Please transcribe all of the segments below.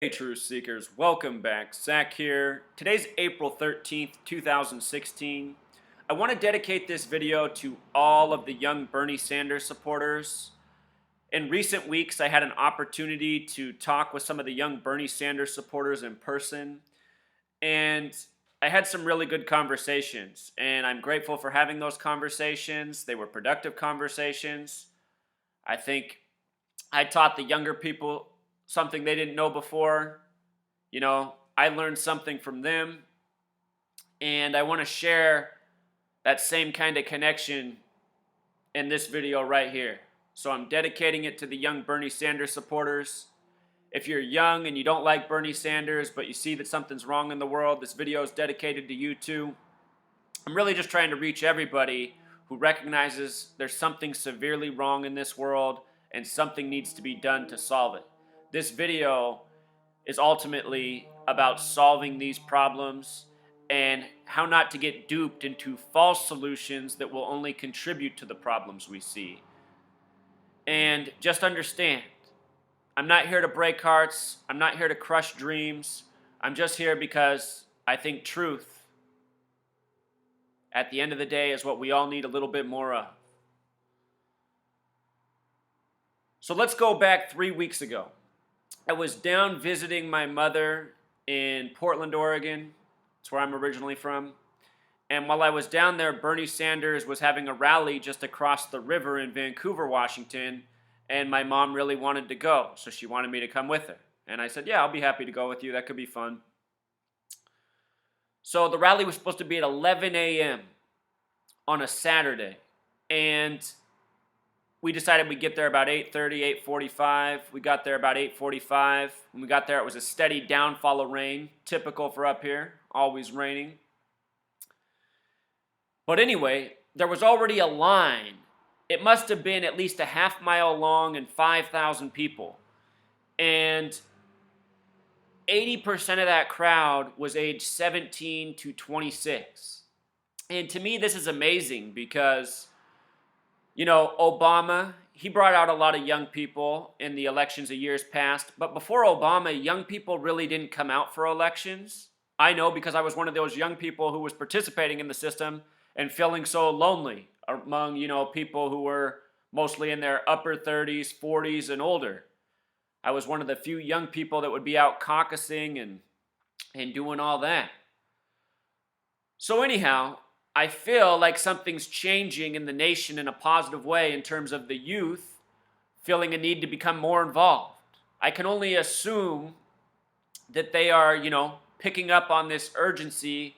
Hey, truth seekers, welcome back. Zach here. Today's April 13th, 2016. I want to dedicate this video to all of the young Bernie Sanders supporters. In recent weeks, I had an opportunity to talk with some of the young Bernie Sanders supporters in person, and I had some really good conversations, and I'm grateful for having those conversations. They were productive conversations. I think I taught the younger people something they didn't know before. I learned something from them, and I want to share that same kind of connection in this video right here. So I'm dedicating it to the young Bernie Sanders supporters. If you're young and you don't like Bernie Sanders, but you see that something's wrong in the world, this video is dedicated to you too. I'm really just trying to reach everybody who recognizes there's something severely wrong in this world and something needs to be done to solve it. This video is ultimately about solving these problems and how not to get duped into false solutions that will only contribute to the problems we see. And just understand, I'm not here to break hearts. I'm not here to crush dreams. I'm just here because I think truth, at the end of the day, is what we all need a little bit more of. So let's go back 3 weeks ago. I was down visiting my mother in Portland, Oregon. That's where I'm originally from. And while I was down there, Bernie Sanders was having a rally just across the river in Vancouver, Washington, and my mom really wanted to go, so she wanted me to come with her. And I said, yeah, I'll be happy to go with you. That could be fun. So the rally was supposed to be at 11 a.m. on a Saturday, and we decided we'd get there about 8:30, 8:45. We got there about 8:45. When we got there, it was a steady downfall of rain, typical for up here, always raining. But anyway, there was already a line. It must have been at least a half mile long and 5,000 people. And 80% of that crowd was age 17 to 26. And to me, this is amazing because Obama, he brought out a lot of young people in the elections of years past. But before Obama, young people really didn't come out for elections. I know because I was one of those young people who was participating in the system and feeling so lonely among, people who were mostly in their upper 30s, 40s, and older. I was one of the few young people that would be out caucusing and doing all that. So anyhow, I feel like something's changing in the nation in a positive way in terms of the youth feeling a need to become more involved. I can only assume that they are, picking up on this urgency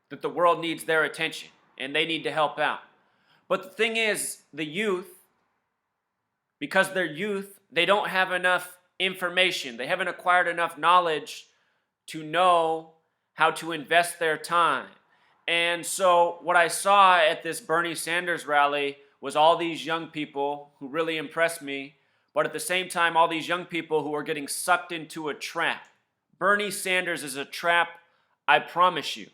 that the world needs their attention and they need to help out. But the thing is, the youth, because they're youth, they don't have enough information. They haven't acquired enough knowledge to know how to invest their time. And so what I saw at this Bernie Sanders rally was all these young people who really impressed me, but at the same time, all these young people who are getting sucked into a trap. Bernie Sanders is a trap, I promise you.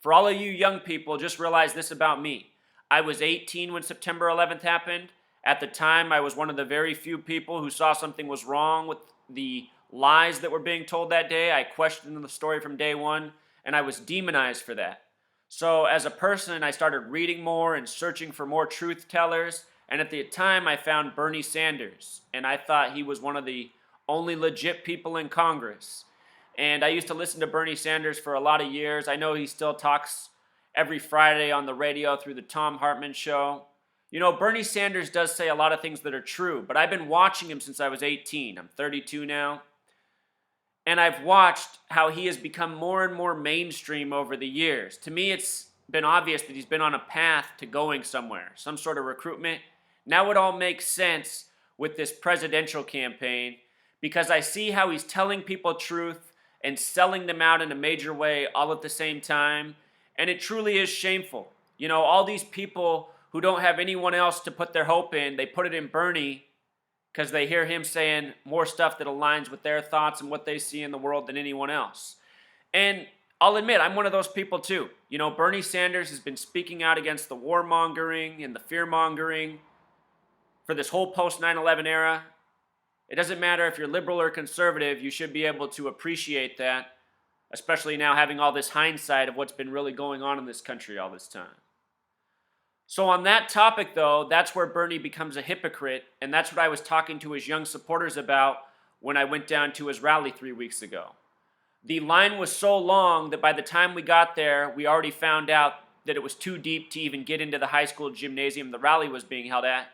For all of you young people, just realize this about me. I was 18 when September 11th happened. At the time, I was one of the very few people who saw something was wrong with the lies that were being told that day. I questioned the story from day one, and I was demonized for that. So as a person, I started reading more and searching for more truth tellers, and at the time, I found Bernie Sanders, and I thought he was one of the only legit people in Congress. And I used to listen to Bernie Sanders for a lot of years. I know he still talks every Friday on the radio through the Tom Hartman show. Bernie Sanders does say a lot of things that are true, but I've been watching him since I was 18. I'm 32 now. And I've watched how he has become more and more mainstream over the years. To me, it's been obvious that he's been on a path to going somewhere, some sort of recruitment. Now it all makes sense with this presidential campaign because I see how he's telling people truth and selling them out in a major way all at the same time. And it truly is shameful. All these people who don't have anyone else to put their hope in, they put it in Bernie because they hear him saying more stuff that aligns with their thoughts and what they see in the world than anyone else. And I'll admit, I'm one of those people too. Bernie Sanders has been speaking out against the warmongering and the fear-mongering for this whole post 9/11 era. It doesn't matter if you're liberal or conservative, you should be able to appreciate that, especially now having all this hindsight of what's been really going on in this country all this time. So on that topic, though, that's where Bernie becomes a hypocrite, and that's what I was talking to his young supporters about when I went down to his rally 3 weeks ago. The line was so long that by the time we got there, we already found out that it was too deep to even get into the high school gymnasium the rally was being held at.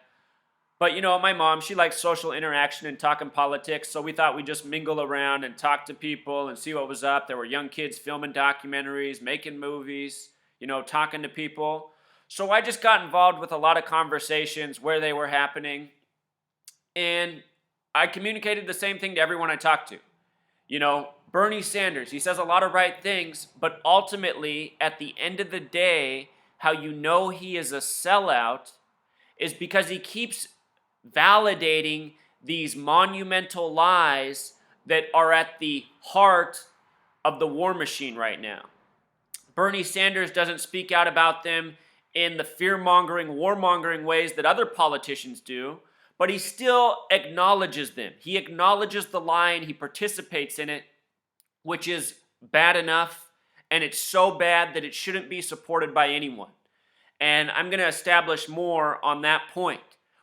But my mom, she likes social interaction and talking politics, so we thought we'd just mingle around and talk to people and see what was up. There were young kids filming documentaries, making movies, talking to people. So I just got involved with a lot of conversations where they were happening, and I communicated the same thing to everyone I talked to. Bernie Sanders, he says a lot of right things, but ultimately, at the end of the day, how you know he is a sellout is because he keeps validating these monumental lies that are at the heart of the war machine right now. Bernie Sanders doesn't speak out about them in the fear-mongering, warmongering ways that other politicians do, but he still acknowledges them. He acknowledges the lie and he participates in it, which is bad enough, and it's so bad that it shouldn't be supported by anyone. And I'm going to establish more on that point.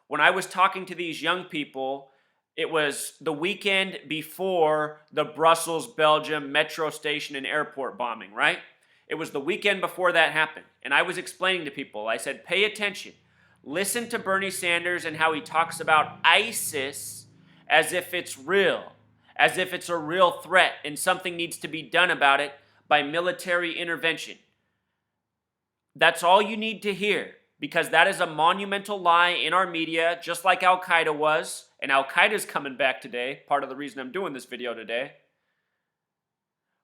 When I was talking to these young people, it was the weekend before the Brussels, Belgium metro station and airport bombing, right? It was the weekend before that happened. And I was explaining to people, I said, pay attention. Listen to Bernie Sanders and how he talks about ISIS as if it's real, as if it's a real threat and something needs to be done about it by military intervention. That's all you need to hear, because that is a monumental lie in our media, just like Al-Qaeda was, and Al-Qaeda's coming back today, part of the reason I'm doing this video today.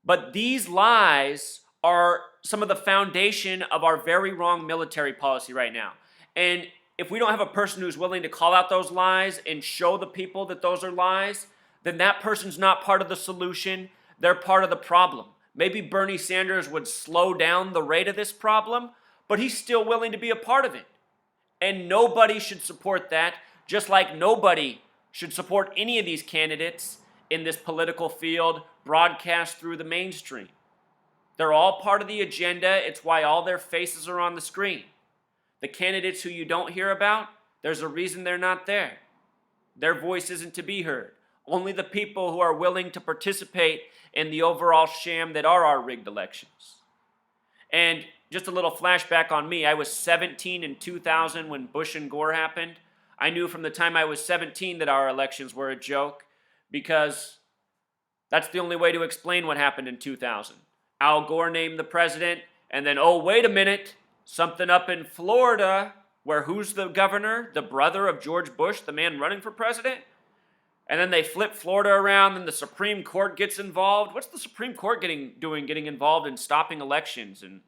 But these lies are some of the foundation of our very wrong military policy right now. And if we don't have a person who's willing to call out those lies and show the people that those are lies, then that person's not part of the solution, they're part of the problem. Maybe Bernie Sanders would slow down the rate of this problem, but he's still willing to be a part of it. And nobody should support that, just like nobody should support any of these candidates in this political field broadcast through the mainstream. They're all part of the agenda. It's why all their faces are on the screen. The candidates who you don't hear about, there's a reason they're not there. Their voice isn't to be heard. Only the people who are willing to participate in the overall sham that are our rigged elections. And just a little flashback on me. I was 17 in 2000 when Bush and Gore happened. I knew from the time I was 17 that our elections were a joke, because that's the only way to explain what happened in 2000. Al Gore named the president, and then, oh, wait a minute, something up in Florida, where who's the governor? The brother of George Bush, the man running for president? And then they flip Florida around, and the Supreme Court gets involved. What's the Supreme Court getting involved in stopping elections? And,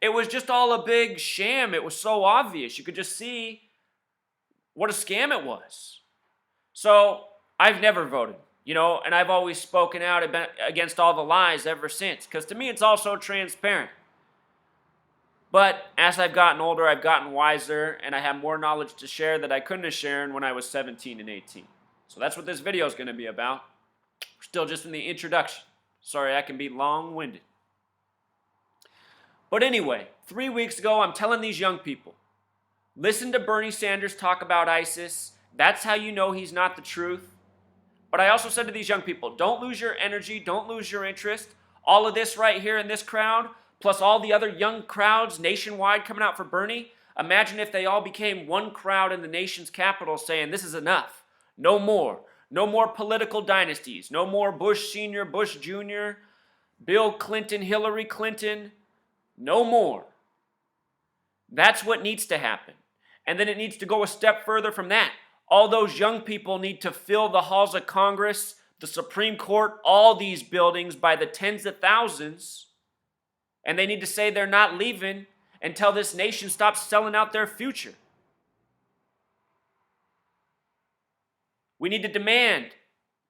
it was just all a big sham. It was so obvious. You could just see what a scam it was. So I've never voted, and I've always spoken out against all the lies ever since, because to me it's all so transparent. But as I've gotten older, I've gotten wiser, and I have more knowledge to share that I couldn't have shared when I was 17 and 18. So that's what this video is going to be about. We're still just in the introduction. Sorry, I can be long-winded. But anyway, 3 weeks ago, I'm telling these young people, listen to Bernie Sanders talk about ISIS. That's how you know he's not the truth. But I also said to these young people, don't lose your energy, don't lose your interest. All of this right here in this crowd, plus all the other young crowds nationwide coming out for Bernie, imagine if they all became one crowd in the nation's capital saying, this is enough. No more. No more political dynasties. No more Bush Sr., Bush Jr., Bill Clinton, Hillary Clinton. No more. That's what needs to happen. And then it needs to go a step further from that. All those young people need to fill the halls of Congress, the Supreme Court, all these buildings by the tens of thousands. And they need to say they're not leaving until this nation stops selling out their future. We need to demand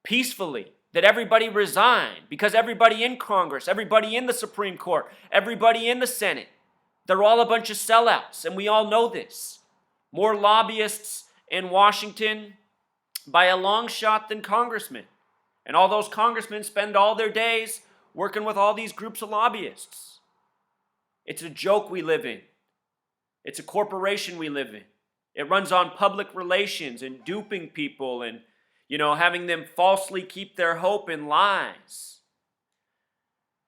peacefully that everybody resign, because everybody in Congress, everybody in the Supreme Court, everybody in the Senate, they're all a bunch of sellouts, and we all know this. More lobbyists in Washington by a long shot than congressmen. And all those congressmen spend all their days working with all these groups of lobbyists. It's a joke we live in. It's a corporation we live in. It runs on public relations and duping people and, having them falsely keep their hope in lies.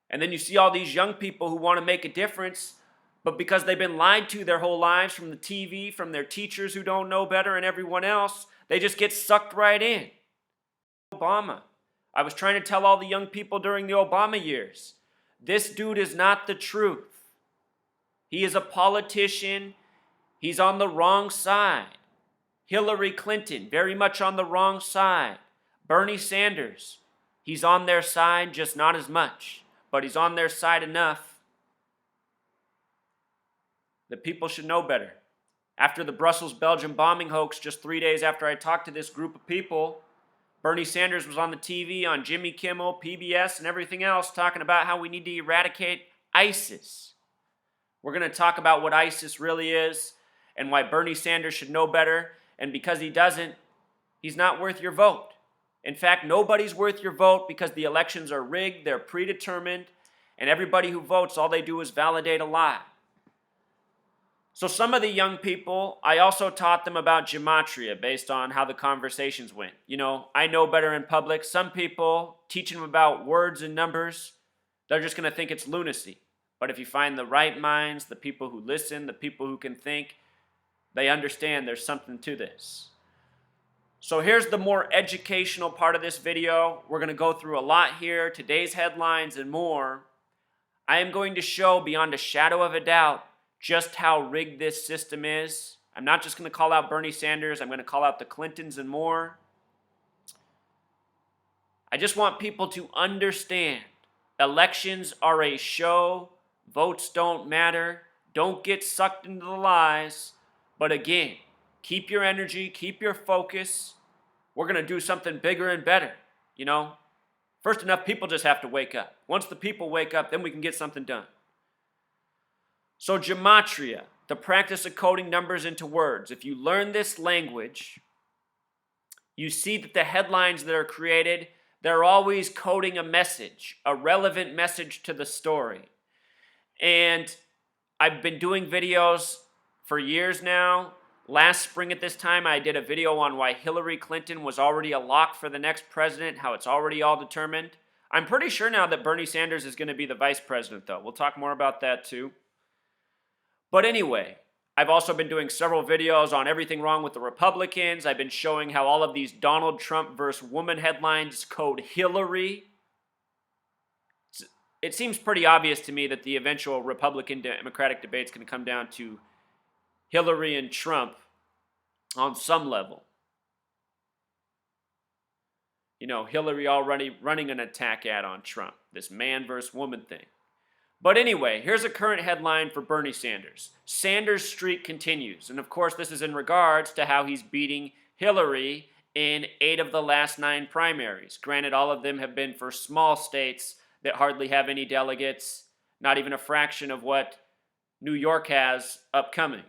And then you see all these young people who want to make a difference, but because they've been lied to their whole lives from the TV, from their teachers who don't know better and everyone else, they just get sucked right in. Obama. I was trying to tell all the young people during the Obama years, this dude is not the truth. He is a politician. He's on the wrong side. Hillary Clinton, very much on the wrong side. Bernie Sanders, he's on their side, just not as much. But he's on their side enough that people should know better. After the Brussels, Belgium bombing hoax, just 3 days after I talked to this group of people, Bernie Sanders was on the TV, on Jimmy Kimmel, PBS, and everything else, talking about how we need to eradicate ISIS. We're going to talk about what ISIS really is and why Bernie Sanders should know better. And because he doesn't, he's not worth your vote. In fact, nobody's worth your vote because the elections are rigged, they're predetermined, and everybody who votes, all they do is validate a lie. So some of the young people, I also taught them about gematria based on how the conversations went. I know better in public. Some people, teaching them about words and numbers, they're just going to think it's lunacy. But if you find the right minds, the people who listen, the people who can think, they understand there's something to this. So here's the more educational part of this video. We're going to go through a lot here, today's headlines and more. I am going to show beyond a shadow of a doubt just how rigged this system is. I'm not just going to call out Bernie Sanders. I'm going to call out the Clintons and more. I just want people to understand elections are a show. Votes don't matter. Don't get sucked into the lies. But again, keep your energy, keep your focus. We're going to do something bigger and better, First enough, people just have to wake up. Once the people wake up, then we can get something done. So gematria, the practice of coding numbers into words. If you learn this language, you see that the headlines that are created, they're always coding a message, a relevant message to the story. And I've been doing videos for years now. Last spring at this time, I did a video on why Hillary Clinton was already a lock for the next president, how it's already all determined. I'm pretty sure now that Bernie Sanders is going to be the vice president, though. We'll talk more about that, too. But anyway, I've also been doing several videos on everything wrong with the Republicans. I've been showing how all of these Donald Trump versus woman headlines code Hillary. It seems pretty obvious to me that the eventual Republican-Democratic debate is going to come down to Hillary and Trump on some level. Hillary already running an attack ad on Trump, this man versus woman thing. But anyway, here's a current headline for Bernie Sanders. Sanders' streak continues. And of course, this is in regards to how he's beating Hillary in 8 of the last 9 primaries. Granted, all of them have been for small states that hardly have any delegates, not even a fraction of what New York has upcoming.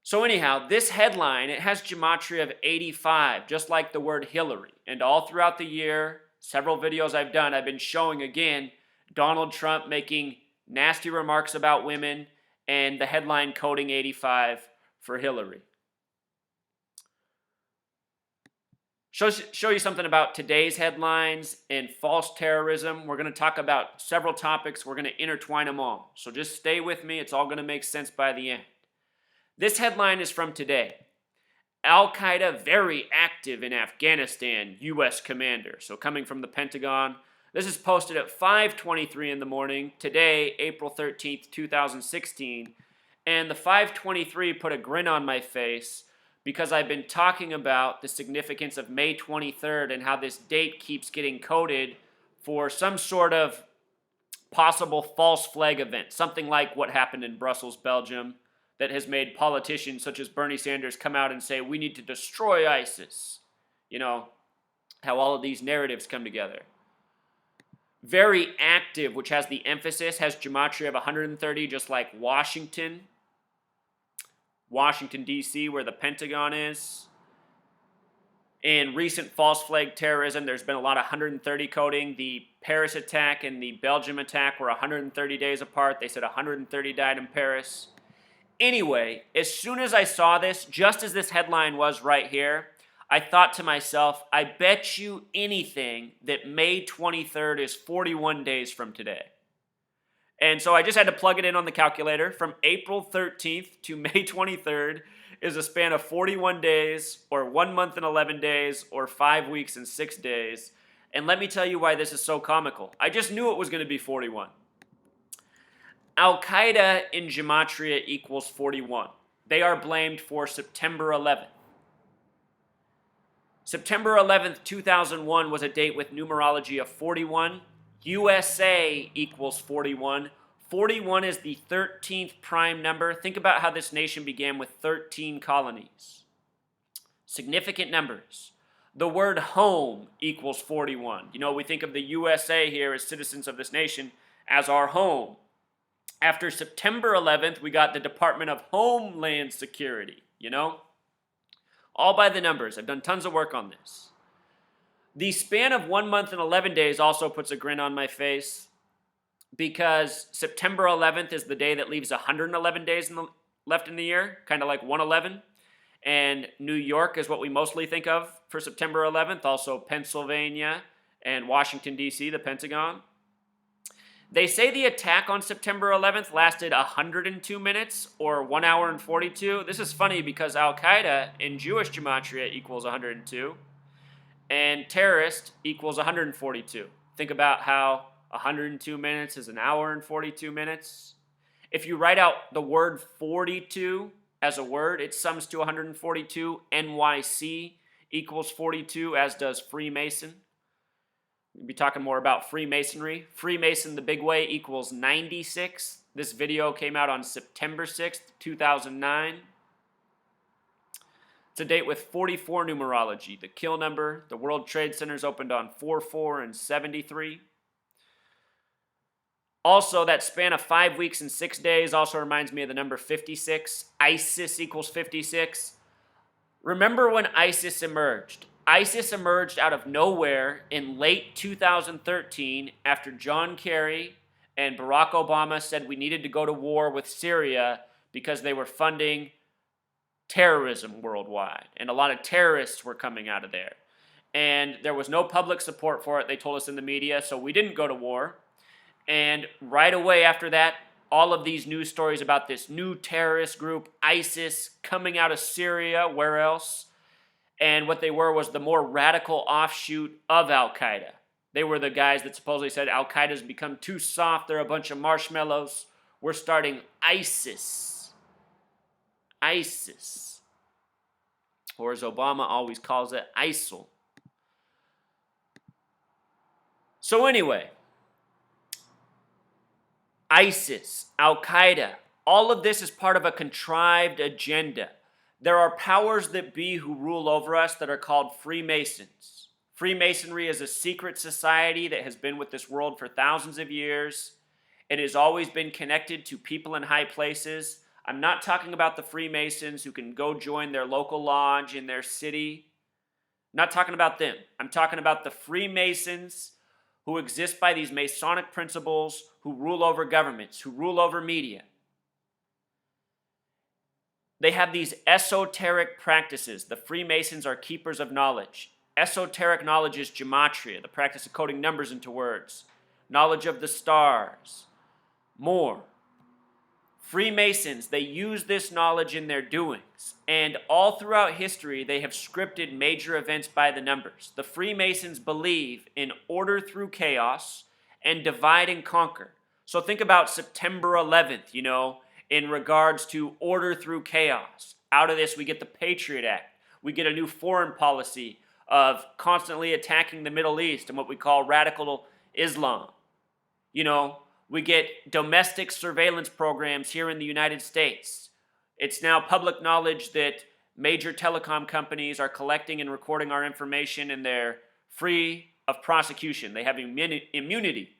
So anyhow, this headline, it has gematria of 85, just like the word Hillary. And all throughout the year, several videos I've done, I've been showing again Donald Trump making nasty remarks about women and the headline coding 85 for Hillary. Show you something about today's headlines and false terrorism. We're going to talk about several topics. We're going to intertwine them all. So just stay with me. It's all going to make sense by the end. This headline is from today. Al-Qaeda very active in Afghanistan, U.S. commander. So coming from the Pentagon. This is posted at 5:23 in the morning, today, April 13th, 2016. And the 5:23 put a grin on my face because I've been talking about the significance of May 23rd and how this date keeps getting coded for some sort of possible false flag event, something like what happened in Brussels, Belgium, that has made politicians such as Bernie Sanders come out and say, we need to destroy ISIS. How all of these narratives come together. Very active, which has the emphasis, has gematria of 130, just like Washington, D.C., where the Pentagon is. In recent false flag terrorism, there's been a lot of 130 coding. The Paris attack and the Belgium attack were 130 days apart. They said 130 died in Paris. Anyway, as soon as I saw this, just as this headline was right here, I thought to myself, I bet you anything that May 23rd is 41 days from today. And so I just had to plug it in on the calculator. From April 13th to May 23rd is a span of 41 days, or 1 month and 11 days, or 5 weeks and 6 days. And let me tell you why this is so comical. I just knew it was going to be 41. Al-Qaeda in Gematria equals 41. They are blamed for September 11th. September 11th, 2001 was a date with numerology of 41. USA equals 41. 41 is the 13th prime number. Think about how this nation began with 13 colonies. Significant numbers. The word home equals 41. You know, we think of the USA here as citizens of this nation as our home. After September 11th, we got the Department of Homeland Security, you know? All by the numbers. I've done tons of work on this. The span of 1 month and 11 days also puts a grin on my face, because September 11th is the day that leaves 111 days left in the year, kind of like 111. And New York is what we mostly think of for September 11th, also Pennsylvania and Washington, D.C., the Pentagon. They say the attack on September 11th lasted 102 minutes, or 1 hour and 42. This is funny because Al-Qaeda in Jewish gematria equals 102, and terrorist equals 142. Think about how 102 minutes is an hour and 42 minutes. If you write out the word 42 as a word, it sums to 142. NYC equals 42, as does Freemason. We'll be talking more about Freemasonry. Freemason the big way equals 96. This video came out on September 6th, 2009. It's a date with 44 numerology. The kill number, the World Trade Centers opened on 4/4 and 73. Also, that span of 5 weeks and 6 days also reminds me of the number 56. ISIS equals 56. Remember when ISIS emerged? ISIS emerged out of nowhere in late 2013 after John Kerry and Barack Obama said we needed to go to war with Syria because they were funding terrorism worldwide. And a lot of terrorists were coming out of there. And there was no public support for it, they told us in the media, so we didn't go to war. And right away after that, all of these news stories about this new terrorist group, ISIS, coming out of Syria, where else? And what they were was the more radical offshoot of Al-Qaeda. They were the guys that supposedly said Al-Qaeda's become too soft, they're a bunch of marshmallows. We're starting ISIS. ISIS. Or as Obama always calls it, ISIL. So anyway, ISIS, Al-Qaeda, all of this is part of a contrived agenda. There are powers that be who rule over us that are called Freemasons. Freemasonry is a secret society that has been with this world for thousands of years. It has always been connected to people in high places. I'm not talking about the Freemasons who can go join their local lodge in their city. I'm not talking about them. I'm talking about the Freemasons who exist by these Masonic principles, who rule over governments, who rule over media. They have these esoteric practices. The Freemasons are keepers of knowledge. Esoteric knowledge is gematria, the practice of coding numbers into words. Knowledge of the stars. More. Freemasons, they use this knowledge in their doings. And all throughout history, they have scripted major events by the numbers. The Freemasons believe in order through chaos and divide and conquer. So think about September 11th, in regards to order through chaos. Out of this, we get the Patriot Act. We get a new foreign policy of constantly attacking the Middle East and what we call radical Islam. We get domestic surveillance programs here in the United States. It's now public knowledge that major telecom companies are collecting and recording our information, and they're free of prosecution. They have immunity.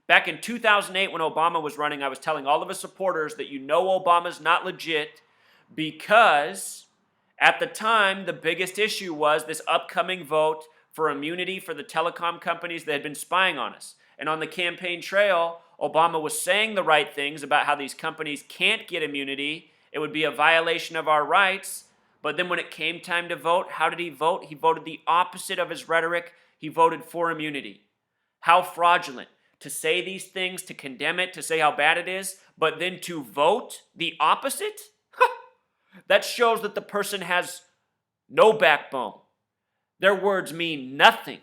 Back in 2008 when Obama was running, I was telling all of his supporters that Obama's not legit because At the time, the biggest issue was this upcoming vote for immunity for the telecom companies that had been spying on us. And on the campaign trail, Obama was saying the right things about how these companies can't get immunity. It would be a violation of our rights. But then when it came time to vote, how did he vote? He voted the opposite of his rhetoric. He voted for immunity. How fraudulent. To say these things, to condemn it, to say how bad it is, but then to vote the opposite? That shows that the person has no backbone. Their words mean nothing.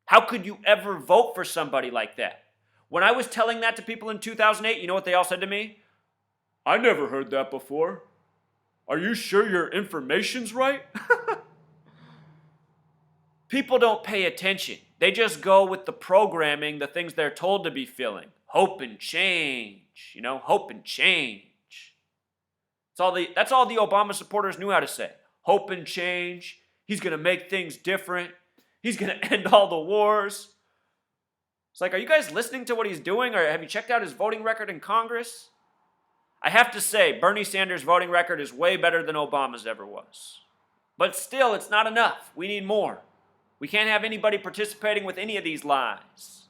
How could you ever vote for somebody like that? When I was telling that to people in 2008, you know what they all said to me? I never heard that before. Are you sure your information's right? People don't pay attention. They just go with the programming, the things they're told to be feeling. Hope and change. Hope and change. That's all the Obama supporters knew how to say. Hope and change. He's going to make things different. He's going to end all the wars. It's like, are you guys listening to what he's doing, or have you checked out his voting record in Congress? I have to say, Bernie Sanders' voting record is way better than Obama's ever was. But still, it's not enough. We need more. We can't have anybody participating with any of these lies.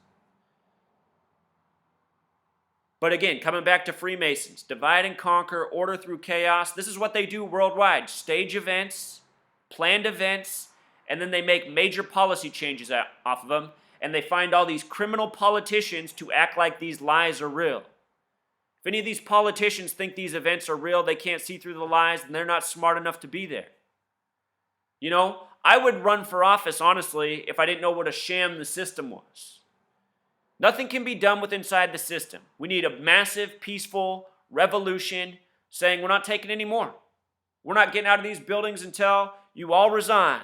But again, coming back to Freemasons, divide and conquer, order through chaos. This is what they do worldwide. Stage events, planned events, and then they make major policy changes off of them, and they find all these criminal politicians to act like these lies are real. If any of these politicians think these events are real, they can't see through the lies, and they're not smart enough to be there. I would run for office, honestly, if I didn't know what a sham the system was. Nothing can be done with inside the system. We need a massive, peaceful revolution saying we're not taking any more. We're not getting out of these buildings until you all resign.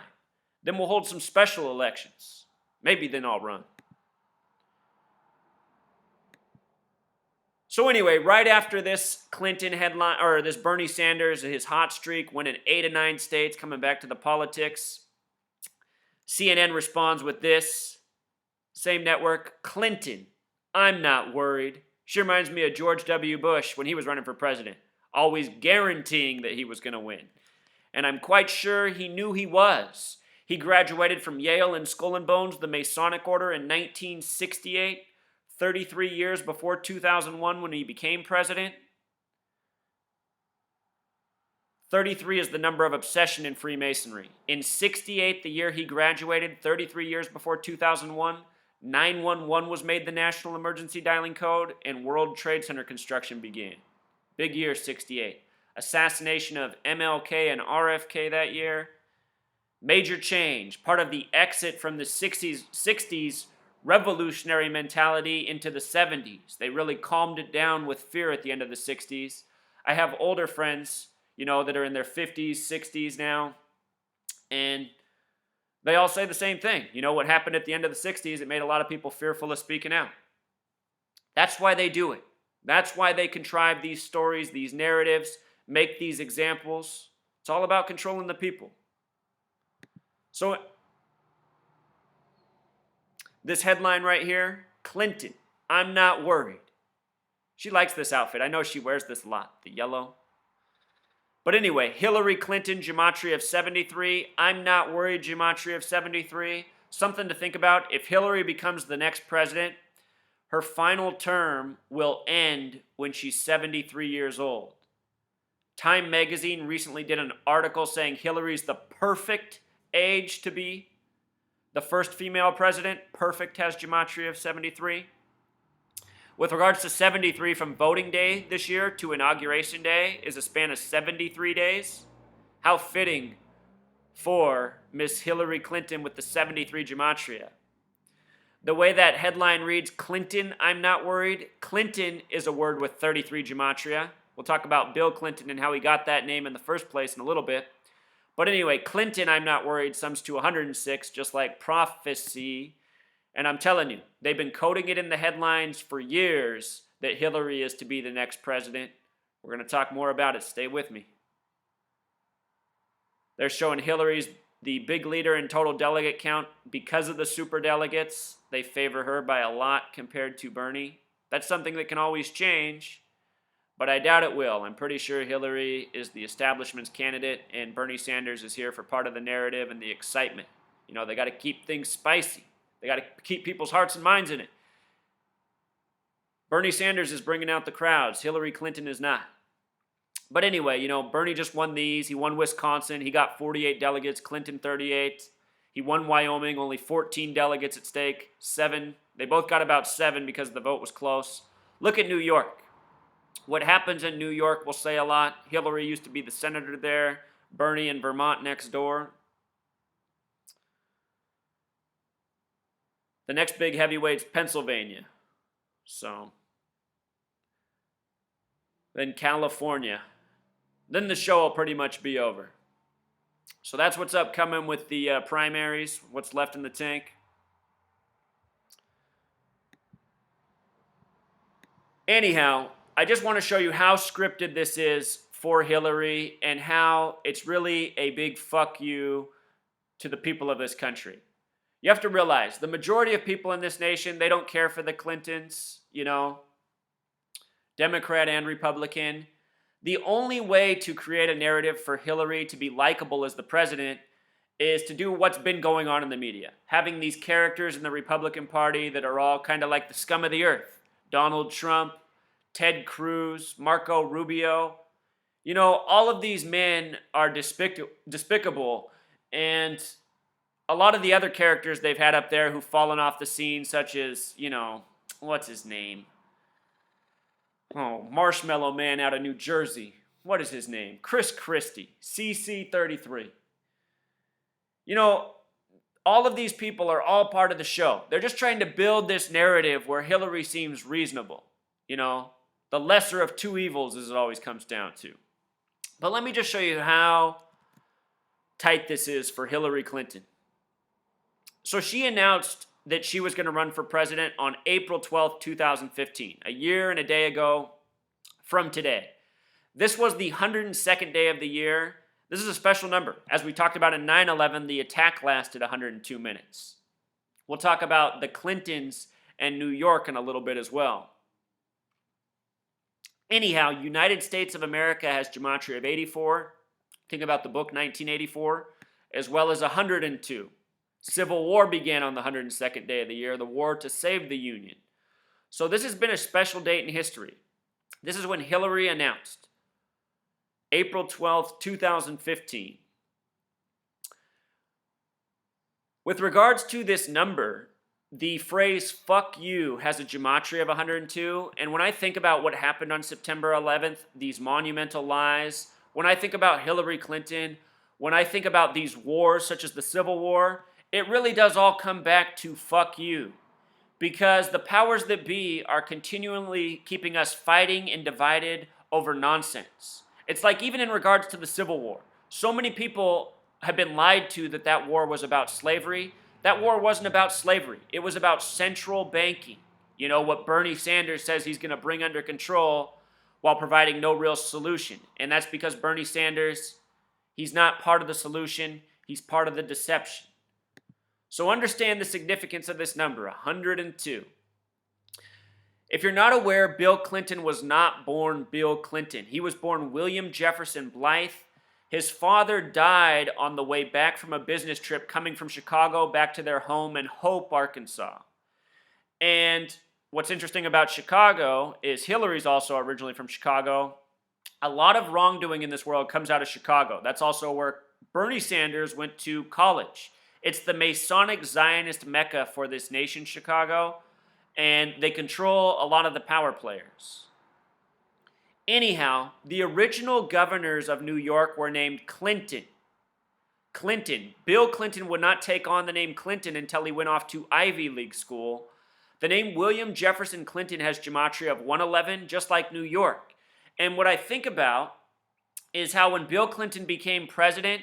Then we'll hold some special elections. Maybe then I'll run. So anyway, right after this Clinton headline, or this Bernie Sanders, his hot streak, winning 8 of 9 states, coming back to the politics, CNN responds with this. Same network, Clinton, I'm not worried. She reminds me of George W. Bush when he was running for president, always guaranteeing that he was going to win. And I'm quite sure he knew he was. He graduated from Yale and Skull and Bones, the Masonic Order, in 1968, 33 years before 2001 when he became president. 33 is the number of obsession in Freemasonry. In 68, the year he graduated, 33 years before 2001, 911 was made the national emergency dialing code, and World Trade Center construction began. Big year, 68. Assassination of MLK and RFK that year. Major change, part of the exit from the 60s revolutionary mentality into the 70s. They really calmed it down with fear at the end of the 60s. I have older friends, that are in their 50s, 60s now, and they all say the same thing. What happened at the end of the 60s, it made a lot of people fearful of speaking out. That's why they do it. That's why they contrive these stories, these narratives, make these examples. It's all about controlling the people. So, this headline right here, Clinton, I'm not worried. She likes this outfit. I know she wears this a lot, the yellow. But anyway, Hillary Clinton, gematria of 73. I'm not worried, gematria of 73. Something to think about. If Hillary becomes the next president, her final term will end when she's 73 years old. Time magazine recently did an article saying Hillary's the perfect age to be the first female president. Perfect has gematria of 73. With regards to 73, from voting day this year to inauguration day is a span of 73 days. How fitting for Miss Hillary Clinton with the 73 gematria. The way that headline reads, Clinton, I'm not worried. Clinton is a word with 33 gematria. We'll talk about Bill Clinton and how he got that name in the first place in a little bit. But anyway, Clinton, I'm not worried, sums to 106, just like prophecy. And I'm telling you, they've been coding it in the headlines for years that Hillary is to be the next president. We're going to talk more about it. Stay with me. They're showing Hillary's the big leader in total delegate count. Because of the superdelegates, they favor her by a lot compared to Bernie. That's something that can always change. but I doubt it will. I'm pretty sure Hillary is the establishment's candidate, and Bernie Sanders is here for part of the narrative and the excitement. You know, they got to keep things spicy. They got to keep people's hearts and minds in it. Bernie Sanders is bringing out the crowds. Hillary Clinton is not. But anyway, you know, Bernie just won these. He won Wisconsin. He got 48 delegates. Clinton 38. He won Wyoming. Only 14 delegates at stake. 7. They both got about 7 because the vote was close. Look at New York. What happens in New York will say a lot. Hillary used to be the senator there. Bernie in Vermont next door. The next big heavyweight's Pennsylvania. So, then California. Then the show will pretty much be over. So that's what's upcoming with the primaries, what's left in the tank. Anyhow, I just want to show you how scripted this is for Hillary and how it's really a big fuck you to the people of this country. You have to realize the majority of people in this nation, they don't care for the Clintons, you know, Democrat and Republican. The only way to create a narrative for Hillary to be likable as the president is to do what's been going on in the media. Having these characters in the Republican Party that are all kind of like the scum of the earth. Donald Trump, Ted Cruz, Marco Rubio. You know, all of these men are despicable, and a lot of the other characters they've had up there who've fallen off the scene, such as, you know, what's his name? Oh, Marshmallow Man out of New Jersey. What is his name? Chris Christie, CC33. You know, all of these people are all part of the show. They're just trying to build this narrative where Hillary seems reasonable. You know, the lesser of two evils, as it always comes down to. But let me just show you how tight this is for Hillary Clinton. So she announced that she was going to run for president on April 12th, 2015, a year and a day ago from today. This was the 102nd day of the year. This is a special number. As we talked about in 9/11, the attack lasted 102 minutes. We'll talk about the Clintons and New York in a little bit as well. Anyhow, United States of America has gematria of 84. Think about the book 1984, as well as 102. Civil War began on the 102nd day of the year, the war to save the Union. So this has been a special date in history. This is when Hillary announced, April 12th, 2015. With regards to this number, the phrase fuck you has a gematria of 102, and when I think about what happened on September 11th, these monumental lies, when I think about Hillary Clinton, when I think about these wars such as the Civil War, it really does all come back to fuck you, because the powers that be are continually keeping us fighting and divided over nonsense. It's like even in regards to the Civil War, so many people have been lied to that that war was about slavery. That war wasn't about slavery. It was about central banking. You know, what Bernie Sanders says he's going to bring under control while providing no real solution. And that's because Bernie Sanders, he's not part of the solution. He's part of the deception. So understand the significance of this number, 102. If you're not aware, Bill Clinton was not born Bill Clinton. He was born William Jefferson Blythe. His father died on the way back from a business trip coming from Chicago back to their home in Hope, Arkansas. And what's interesting about Chicago is Hillary's also originally from Chicago. A lot of wrongdoing in this world comes out of Chicago. That's also where Bernie Sanders went to college. It's the Masonic Zionist Mecca for this nation, Chicago, and they control a lot of the power players. Anyhow, the original governors of New York were named Clinton. Bill Clinton would not take on the name Clinton until he went off to Ivy League school. The name William Jefferson Clinton has gematria of 111, just like New York. And what I think about is how when Bill Clinton became president,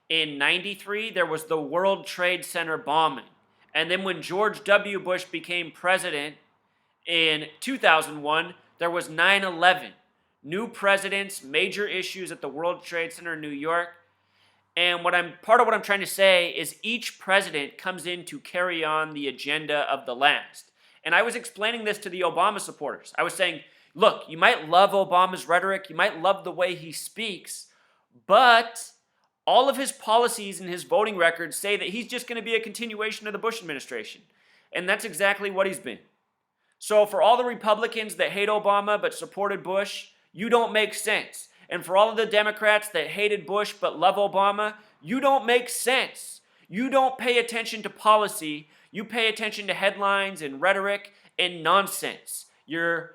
in 93, there was the World Trade Center bombing. And then when George W. Bush became president in 2001, there was 9/11. New presidents, major issues at the World Trade Center in New York. And part of what I'm trying to say is each president comes in to carry on the agenda of the last. And I was explaining this to the Obama supporters. I was saying, Look, you might love Obama's rhetoric, you might love the way he speaks, but all of his policies and his voting records say that he's just going to be a continuation of the Bush administration. And that's exactly what he's been. So for all the Republicans that hate Obama but supported Bush, you don't make sense. And for all of the Democrats that hated Bush but love Obama, you don't make sense. You don't pay attention to policy. You pay attention to headlines and rhetoric and nonsense. You're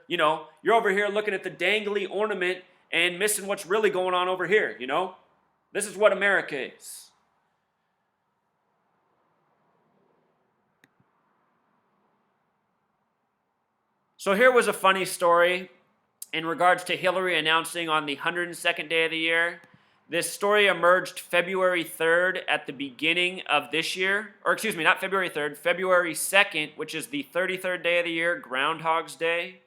over here looking at the dangly ornament and missing what's really going on over here, This is what America is. So here was a funny story in regards to Hillary announcing on the 102nd day of the year. This story emerged February 3rd at the beginning of this year. Or excuse me, not February 3rd, February 2nd, which is the 33rd day of the year, Groundhog's Day.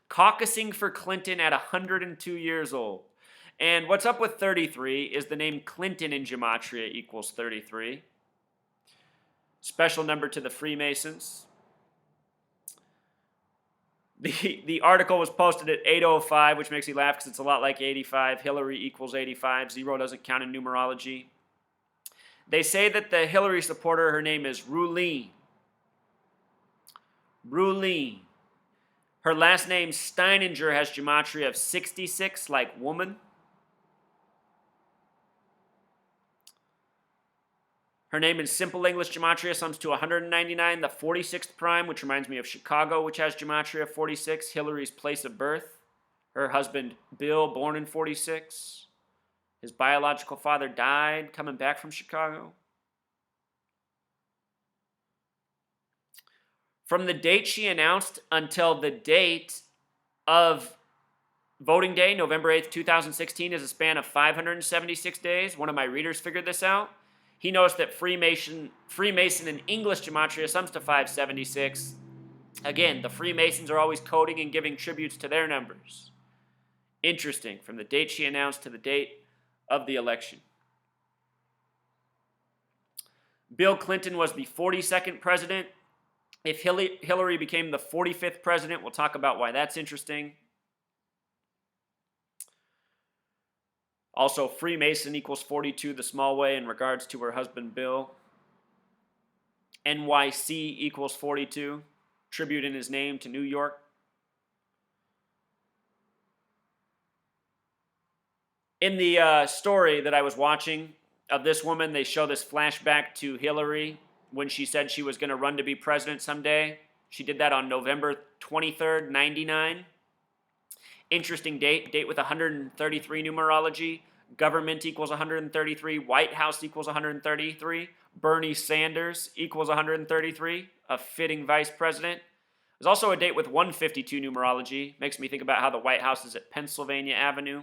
Caucusing for Clinton at 102 years old. And what's up with 33 is the name Clinton in Gematria equals 33. Special number to the Freemasons. The article was posted at 8:05, which makes me laugh because it's a lot like 85. Hillary equals 85. 0 doesn't count in numerology. They say that the Hillary supporter, her name is Ruline. Ruline. Her last name, Steininger, has gematria of 66, like woman. Her name in simple English gematria sums to 199, the 46th prime, which reminds me of Chicago, which has gematria of 46, Hillary's place of birth. Her husband, Bill, born in 46. His biological father died coming back from Chicago. From the date she announced until the date of voting day, November 8th, 2016, is a span of 576 days. One of my readers figured this out. He knows that Freemason in English gematria sums to 576. Again, the Freemasons are always coding and giving tributes to their numbers. Interesting, from the date she announced to the date of the election. Bill Clinton was the 42nd president. If Hillary became the 45th president, we'll talk about why that's interesting. Also, Freemason equals 42 the small way in regards to her husband, Bill. NYC equals 42, tribute in his name to New York. In the story that I was watching of this woman, they show this flashback to Hillary when she said she was going to run to be president someday. She did that on November 23rd, 99. Interesting date with 133 numerology. Government equals 133. White House equals 133. Bernie Sanders equals 133. A fitting vice president. There's also a date with 152 numerology. Makes me think about how the White House is at Pennsylvania Avenue.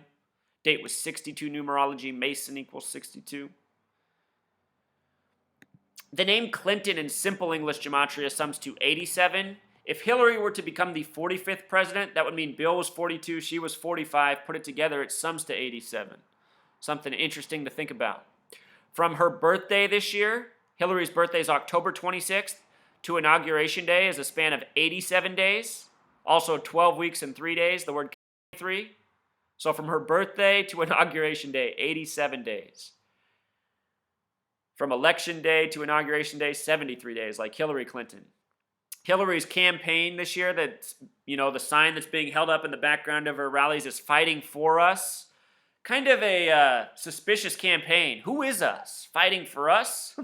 Date with 62 numerology. Mason equals 62. The name Clinton in simple English gematria sums to 87. If Hillary were to become the 45th president, that would mean Bill was 42, she was 45. Put it together, it sums to 87. Something interesting to think about. From her birthday this year, Hillary's birthday is October 26th, to Inauguration Day is a span of 87 days. Also 12 weeks and 3 days, the word 3. So from her birthday to Inauguration Day, 87 days. From Election Day to Inauguration Day, 73 days, like Hillary Clinton. Hillary's campaign this year, that's, the sign that's being held up in the background of her rallies is Fighting for Us. Kind of a suspicious campaign. Who is us? Fighting for us?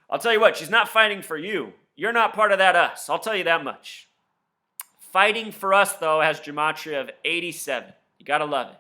I'll tell you what, she's not fighting for you. You're not part of that us. I'll tell you that much. Fighting for Us, though, has gematria of 87. You gotta love it.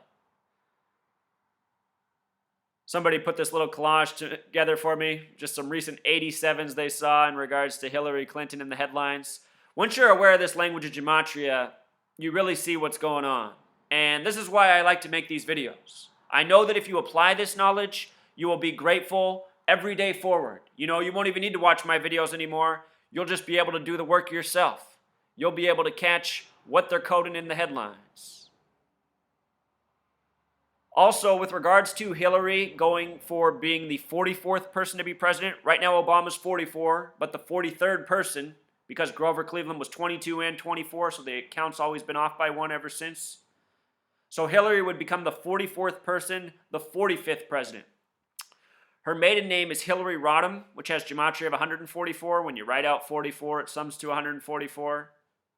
Somebody put this little collage together for me, just some recent 87s they saw in regards to Hillary Clinton in the headlines. Once you're aware of this language of gematria, you really see what's going on. And this is why I like to make these videos. I know that if you apply this knowledge, you will be grateful every day forward. You won't even need to watch my videos anymore. You'll just be able to do the work yourself. You'll be able to catch what they're coding in the headlines. Also, with regards to Hillary going for being the 44th person to be president, right now Obama's 44, but the 43rd person because Grover Cleveland was 22 and 24, so the count's always been off by one ever since. So Hillary would become the 44th person, the 45th president. Her maiden name is Hillary Rodham, which has gematria of 144. When you write out 44, it sums to 144.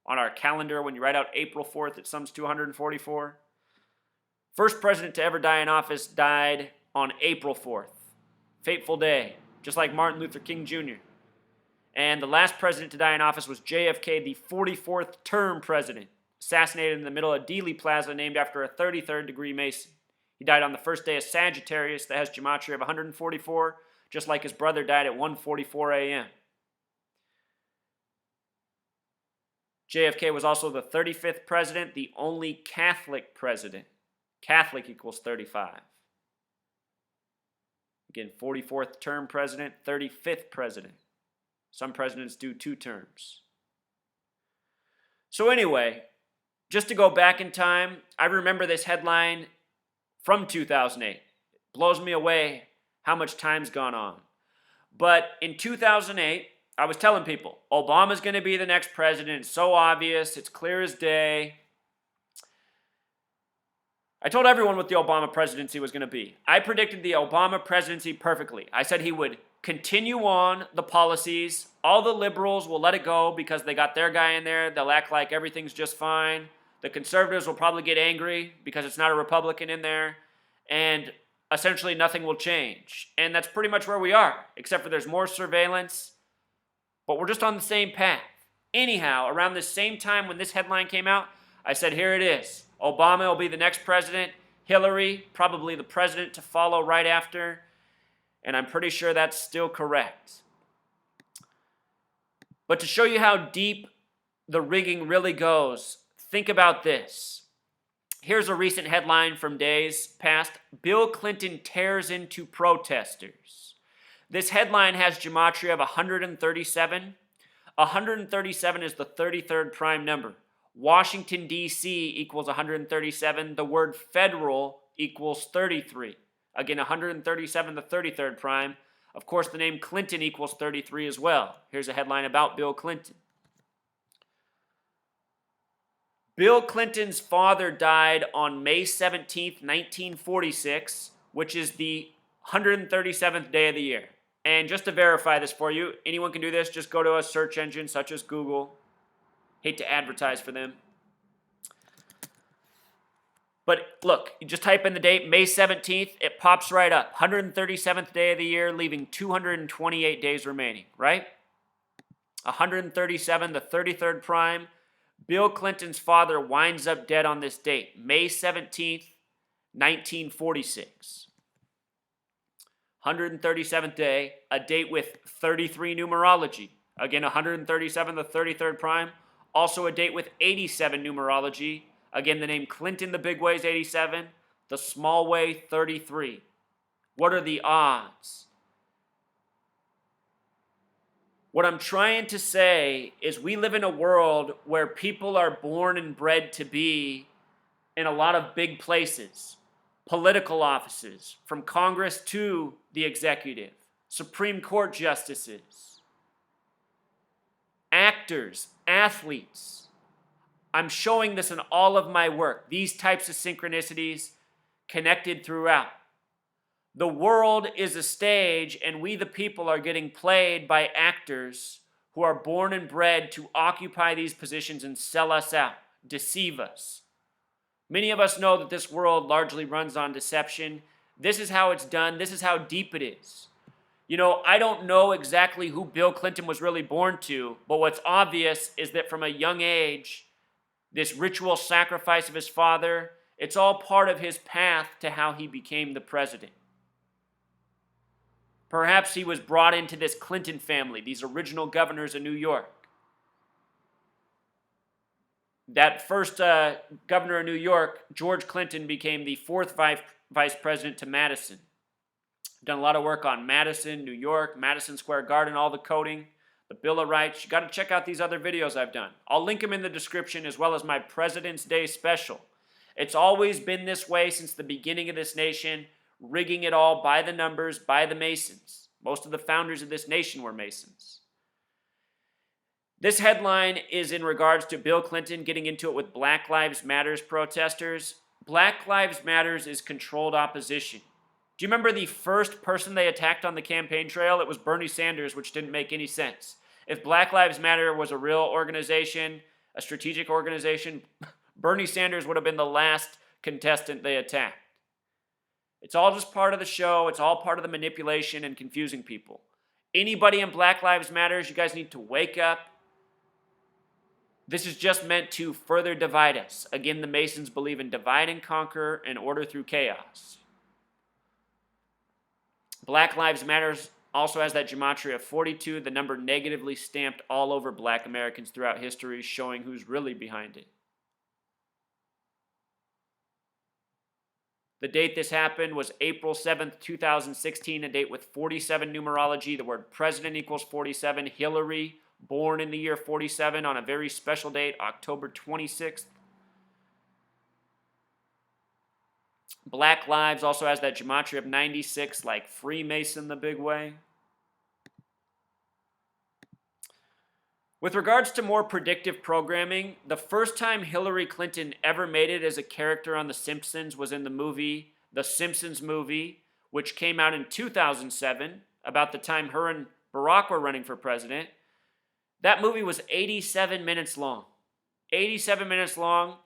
On our calendar, when you write out April 4th, it sums to 144. First president to ever die in office died on April 4th. Fateful day, just like Martin Luther King Jr. And the last president to die in office was JFK, the 44th term president, assassinated in the middle of Dealey Plaza, named after a 33rd degree Mason. He died on the first day of Sagittarius that has gematria of 144, just like his brother died at 1:44 a.m. JFK was also the 35th president, the only Catholic president. Catholic equals 35. Again, 44th term president, 35th president. Some presidents do 2 terms. So anyway, just to go back in time, I remember this headline from 2008. It blows me away how much time's gone on. But in 2008, I was telling people, Obama's going to be the next president. It's so obvious. It's clear as day. I told everyone what the Obama presidency was going to be. I predicted the Obama presidency perfectly. I said he would continue on the policies. All the liberals will let it go because they got their guy in there. They'll act like everything's just fine. The conservatives will probably get angry because it's not a Republican in there. And essentially nothing will change. And that's pretty much where we are, except for there's more surveillance. But we're just on the same path. Anyhow, around the same time when this headline came out, I said, here it is. Obama will be the next president. Hillary, probably the president to follow right after. And I'm pretty sure that's still correct. But to show you how deep the rigging really goes, think about this. Here's a recent headline from days past. Bill Clinton tears into protesters. This headline has gematria of 137. 137 is the 33rd prime number. Washington, D.C. equals 137. The word federal equals 33. Again, 137, the 33rd prime. Of course, the name Clinton equals 33 as well. Here's a headline about Bill Clinton. Bill Clinton's father died on May 17th, 1946, which is the 137th day of the year. And just to verify this for you, anyone can do this. Just go to a search engine such as Google. Hate to advertise for them. But look, you just type in the date, May 17th, it pops right up. 137th day of the year, leaving 228 days remaining, right? 137, the 33rd prime. Bill Clinton's father winds up dead on this date, May 17th, 1946. 137th day, a date with 33 numerology. Again, 137, the 33rd prime. Also a date with 87 numerology. Again, the name Clinton, the big way is 87. The small way, 33. What are the odds? What I'm trying to say is we live in a world where people are born and bred to be in a lot of big places. Political offices, from Congress to the executive. Supreme Court justices. Actors, athletes. I'm showing this in all of my work. These types of synchronicities connected throughout. The world is a stage, and we the people are getting played by actors who are born and bred to occupy these positions and sell us out, deceive us. Many of us know that this world largely runs on deception. This is how it's done. This is how deep it is. You know, I don't know exactly who Bill Clinton was really born to, but what's obvious is that from a young age, this ritual sacrifice of his father, it's all part of his path to how he became the president. Perhaps he was brought into this Clinton family, these original governors of New York. That first governor of New York, George Clinton, became the 4th vice president to Madison. Done a lot of work on Madison, New York, Madison Square Garden, all the coding, the Bill of Rights. You got to check out these other videos I've done. I'll link them in the description as well as my President's Day special. It's always been this way since the beginning of this nation, rigging it all by the numbers, by the Masons. Most of the founders of this nation were Masons. This headline is in regards to Bill Clinton getting into it with Black Lives Matters protesters. Black Lives Matters is controlled opposition. Do you remember the first person they attacked on the campaign trail? It was Bernie Sanders, which didn't make any sense. If Black Lives Matter was a real organization, a strategic organization, Bernie Sanders would have been the last contestant they attacked. It's all just part of the show. It's all part of the manipulation and confusing people. Anybody in Black Lives Matters, you guys need to wake up. This is just meant to further divide us. Again, the Masons believe in divide and conquer and order through chaos. Black Lives Matters also has that gematria of 42, the number negatively stamped all over Black Americans throughout history, showing who's really behind it. The date this happened was April 7th, 2016, a date with 47 numerology. The word president equals 47. Hillary, born in the year 47 on a very special date, October 26th. Black Lives also has that gematria of 96, like Freemason the big way. With regards to more predictive programming, the first time Hillary Clinton ever made it as a character on The Simpsons was in the movie, The Simpsons Movie, which came out in 2007, about the time her and Barack were running for president. That movie was 87 minutes long. 87 minutes long.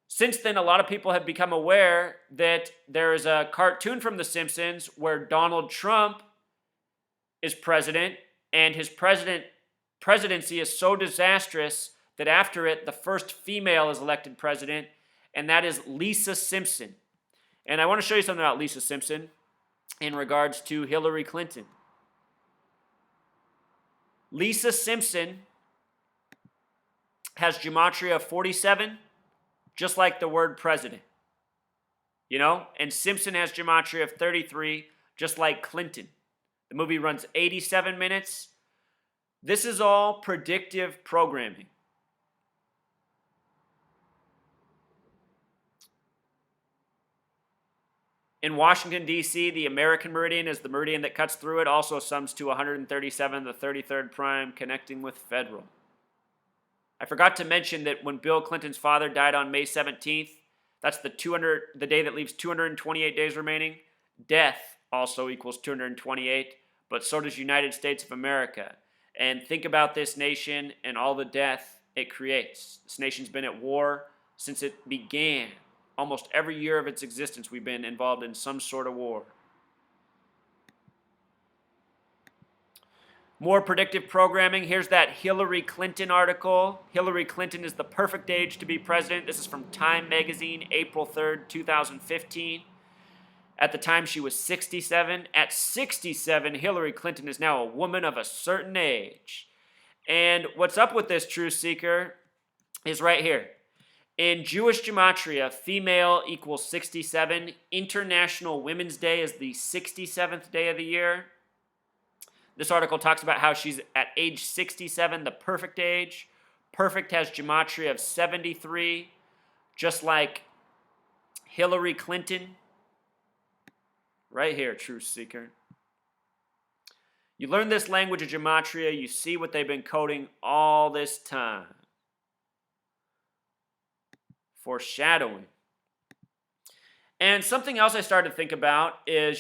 Since then, a lot of people have become aware that there is a cartoon from The Simpsons where Donald Trump is president, and his presidency is so disastrous that after it, the first female is elected president, and that is Lisa Simpson. And I want to show you something about Lisa Simpson in regards to Hillary Clinton. Lisa Simpson has gematria of 47, just like the word president. You know? And Simpson has gematria of 33, just like Clinton. The movie runs 87 minutes. This is all predictive programming. In Washington, D.C., the American meridian is the meridian that cuts through it, also sums to 137, the 33rd prime, connecting with Federal. I forgot to mention that when Bill Clinton's father died on May 17th, that's the day that leaves 228 days remaining. Death also equals 228, but so does United States of America. And think about this nation and all the death it creates. This nation's been at war since it began. Almost every year of its existence, we've been involved in some sort of war. More predictive programming. Here's that Hillary Clinton article. Hillary Clinton is the perfect age to be president. This is from Time Magazine, April 3rd, 2015. At the time, she was 67. At 67, Hillary Clinton is now a woman of a certain age. And what's up with this, Truth Seeker, is right here. In Jewish gematria, female equals 67. International Women's Day is the 67th day of the year. This article talks about how she's at age 67, the perfect age. Perfect has gematria of 73, just like Hillary Clinton. Right here, Truth Seeker. You learn this language of gematria, you see what they've been coding all this time. Foreshadowing. And something else I started to think about is,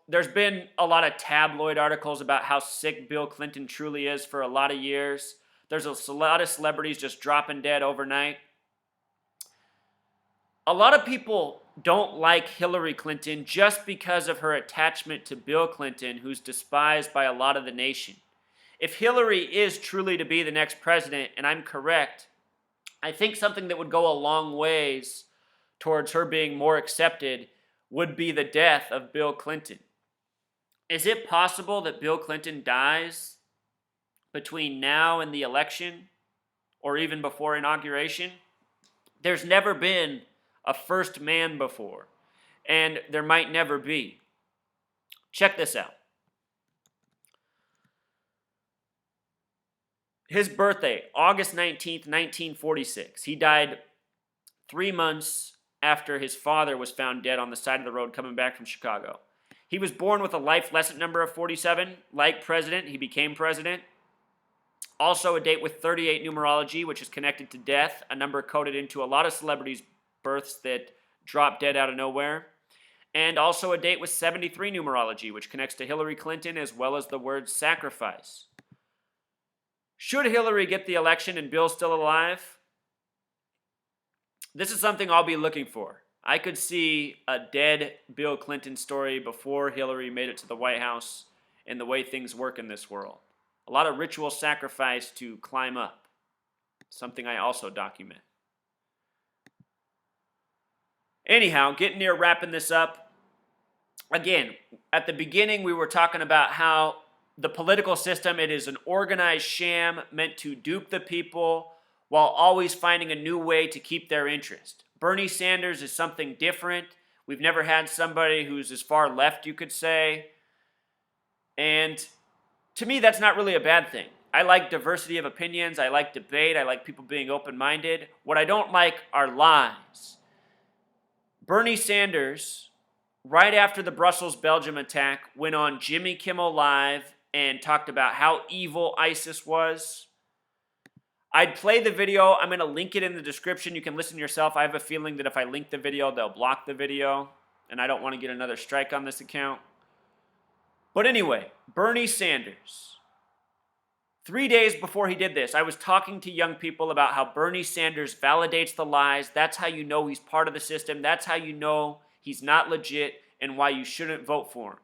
there's been a lot of tabloid articles about how sick Bill Clinton truly is for a lot of years. There's a lot of celebrities just dropping dead overnight. A lot of people don't like Hillary Clinton just because of her attachment to Bill Clinton, who's despised by a lot of the nation. If Hillary is truly to be the next president, and I'm correct, I think something that would go a long ways towards her being more accepted would be the death of Bill Clinton. Is it possible that Bill Clinton dies between now and the election, or even before inauguration? There's never been a first man before, and there might never be. Check this out. His birthday, August 19th, 1946. He died 3 months after his father was found dead on the side of the road coming back from Chicago. He was born with a life lesson number of 47. Like president, he became president. Also a date with 38 numerology, which is connected to death, a number coded into a lot of celebrities' births that drop dead out of nowhere. And also a date with 73 numerology, which connects to Hillary Clinton as well as the word sacrifice. Should Hillary get the election and Bill's still alive? This is something I'll be looking for. I could see a dead Bill Clinton story before Hillary made it to the White House and the way things work in this world. A lot of ritual sacrifice to climb up. Something I also document. Anyhow, getting near wrapping this up. Again, at the beginning we were talking about how the political system, it is an organized sham meant to dupe the people while always finding a new way to keep their interest. Bernie Sanders is something different. We've never had somebody who's as far left, you could say. And to me, that's not really a bad thing. I like diversity of opinions. I like debate. I like people being open-minded. What I don't like are lies. Bernie Sanders, right after the Brussels, Belgium attack, went on Jimmy Kimmel Live and talked about how evil ISIS was. I'd play the video. I'm going to link it in the description. You can listen yourself. I have a feeling that if I link the video, they'll block the video, and I don't want to get another strike on this account. But anyway, Bernie Sanders. 3 days before he did this, I was talking to young people about how Bernie Sanders validates the lies. That's how you know he's part of the system. That's how you know he's not legit and why you shouldn't vote for him.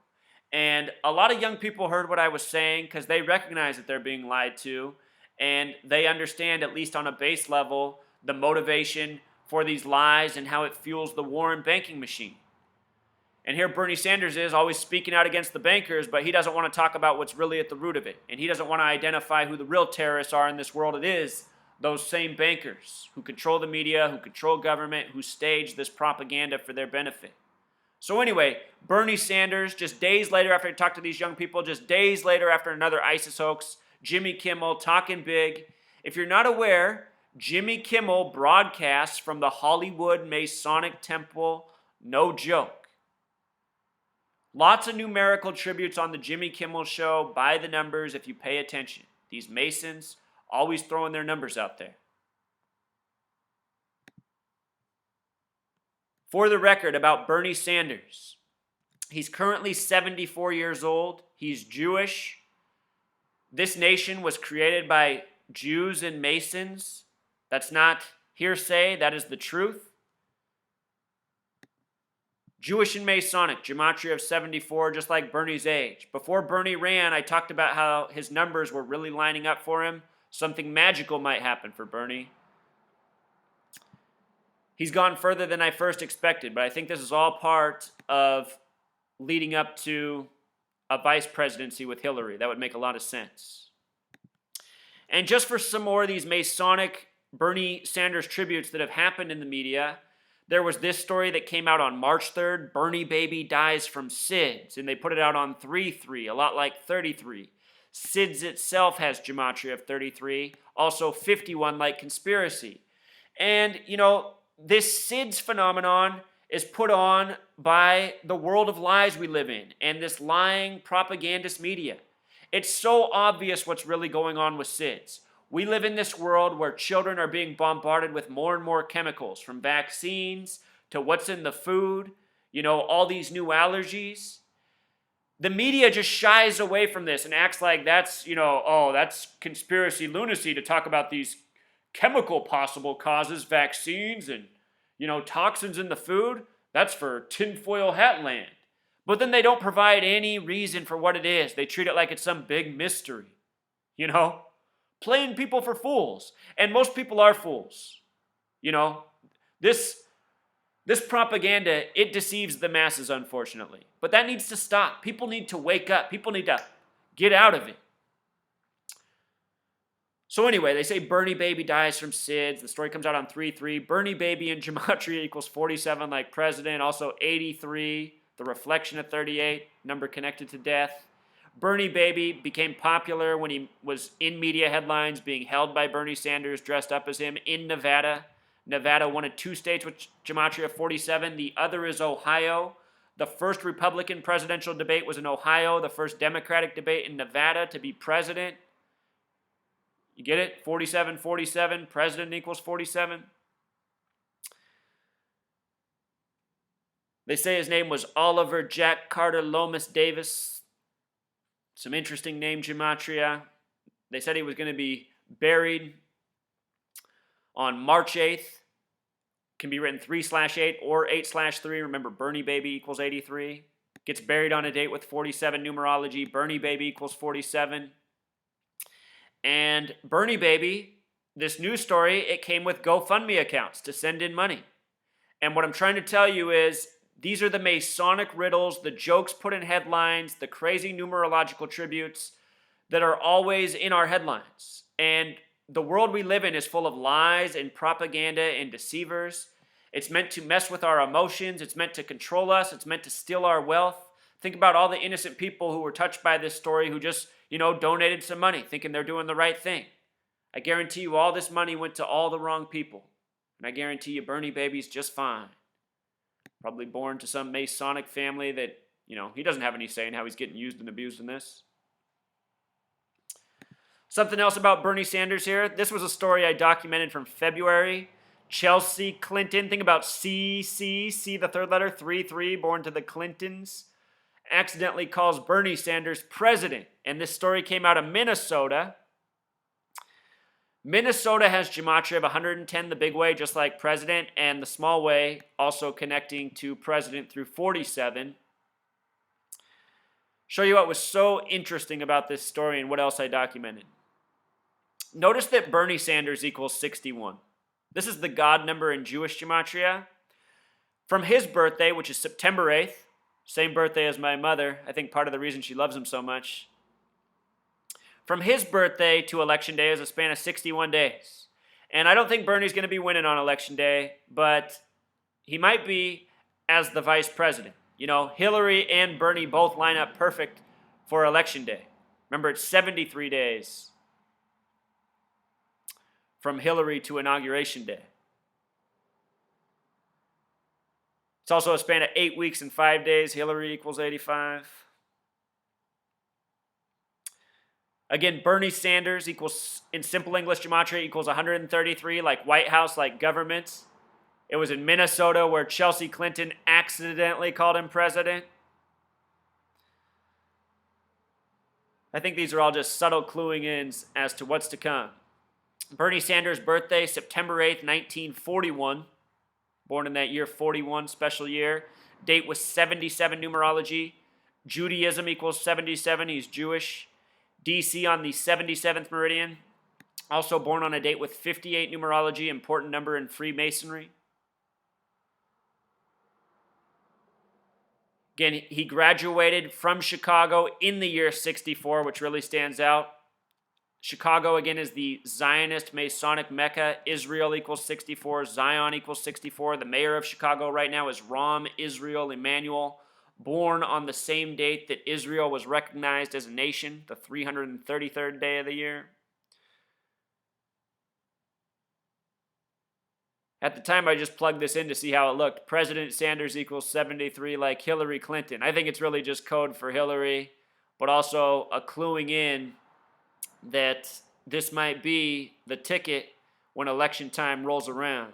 And a lot of young people heard what I was saying because they recognize that they're being lied to, and they understand, at least on a base level, the motivation for these lies and how it fuels the war and banking machine. And here Bernie Sanders is always speaking out against the bankers, but he doesn't want to talk about what's really at the root of it. And he doesn't want to identify who the real terrorists are in this world. It is those same bankers who control the media, who control government, who stage this propaganda for their benefit. So anyway, Bernie Sanders, just days later after I talked to these young people, just days later after another ISIS hoax, Jimmy Kimmel talking big. If you're not aware, Jimmy Kimmel broadcasts from the Hollywood Masonic Temple, no joke. Lots of numerical tributes on the Jimmy Kimmel Show, by the numbers if you pay attention. These Masons always throwing their numbers out there. For the record about Bernie Sanders, he's currently 74 years old. He's Jewish. This nation was created by Jews and Masons. That's not hearsay, that is the truth. Jewish and Masonic, gematria of 74, just like Bernie's age. Before Bernie ran, I talked about how his numbers were really lining up for him. Something magical might happen for Bernie. He's gone further than I first expected, but I think this is all part of leading up to a vice presidency with Hillary. That would make a lot of sense. And just for some more of these Masonic Bernie Sanders tributes that have happened in the media, there was this story that came out on March 3rd, Bernie baby dies from SIDS, and they put it out on 3-3, a lot like 33. SIDS itself has gematria of 33, also 51 like conspiracy. And, this SIDS phenomenon is put on by the world of lies we live in and this lying propagandist media. It's so obvious what's really going on with SIDS. We live in this world where children are being bombarded with more and more chemicals, from vaccines to what's in the food, all these new allergies. The media just shies away from this and acts like that's, that's conspiracy lunacy to talk about these chemical possible causes, vaccines and, toxins in the food. That's for tinfoil hat land. But then they don't provide any reason for what it is. They treat it like it's some big mystery, playing people for fools. And most people are fools. This propaganda, it deceives the masses, unfortunately. But that needs to stop. People need to wake up. People need to get out of it. So anyway, they say Bernie baby dies from SIDS. The story comes out on 3-3. Bernie baby in gematria equals 47 like president. Also 83, the reflection of 38, number connected to death. Bernie baby became popular when he was in media headlines being held by Bernie Sanders dressed up as him in Nevada. Nevada, one of 2 states with gematria of 47. The other is Ohio. The first Republican presidential debate was in Ohio. The first Democratic debate in Nevada to be president. You get it? 47, 47, president equals 47. They say his name was Oliver Jack Carter Lomas Davis. Some interesting name gematria. They said he was going to be buried on March 8th. Can be written 3/8 or 8/3. Remember, Bernie baby equals 83. Gets buried on a date with 47 numerology. Bernie baby equals 47. And Bernie baby, this news story, it came with GoFundMe accounts to send in money. And what I'm trying to tell you is these are the Masonic riddles, the jokes put in headlines, the crazy numerological tributes that are always in our headlines. And the world we live in is full of lies and propaganda and deceivers. It's meant to mess with our emotions. It's meant to control us. It's meant to steal our wealth. Think about all the innocent people who were touched by this story who just, donated some money thinking they're doing the right thing. I guarantee you all this money went to all the wrong people. And I guarantee you Bernie baby's just fine. Probably born to some Masonic family that, he doesn't have any say in how he's getting used and abused in this. Something else about Bernie Sanders here. This was a story I documented from February. Chelsea Clinton, think about C, the third letter, 3, born to the Clintons, accidentally calls Bernie Sanders president. And this story came out of Minnesota. Minnesota has gematria of 110, the big way, just like president, and the small way, also connecting to president through 47. Show you what was so interesting about this story and what else I documented. Notice that Bernie Sanders equals 61. This is the God number in Jewish gematria. From his birthday, which is September 8th, same birthday as my mother, I think part of the reason she loves him so much. From his birthday to election day is a span of 61 days. And I don't think Bernie's going to be winning on election day, but he might be as the vice president. Hillary and Bernie both line up perfect for election day. Remember, it's 73 days from Hillary to inauguration day. It's also a span of 8 weeks and 5 days. Hillary equals 85. Again, Bernie Sanders equals, in simple English gematria, equals 133, like White House, like government. It was in Minnesota where Chelsea Clinton accidentally called him president. I think these are all just subtle cluing ins as to what's to come. Bernie Sanders' birthday, September 8th, 1941. Born in that year, 41, special year. Date was 77 numerology. Judaism equals 77. He's Jewish. DC on the 77th meridian. Also born on a date with 58 numerology, important number in Freemasonry. Again, he graduated from Chicago in the year 64, which really stands out. Chicago, again, is the Zionist Masonic Mecca. Israel equals 64. Zion equals 64. The mayor of Chicago right now is Ram Israel Emanuel, born on the same date that Israel was recognized as a nation, the 333rd day of the year. At the time, I just plugged this in to see how it looked. President Sanders equals 73 like Hillary Clinton. I think it's really just code for Hillary, but also a cluing in that this might be the ticket when election time rolls around.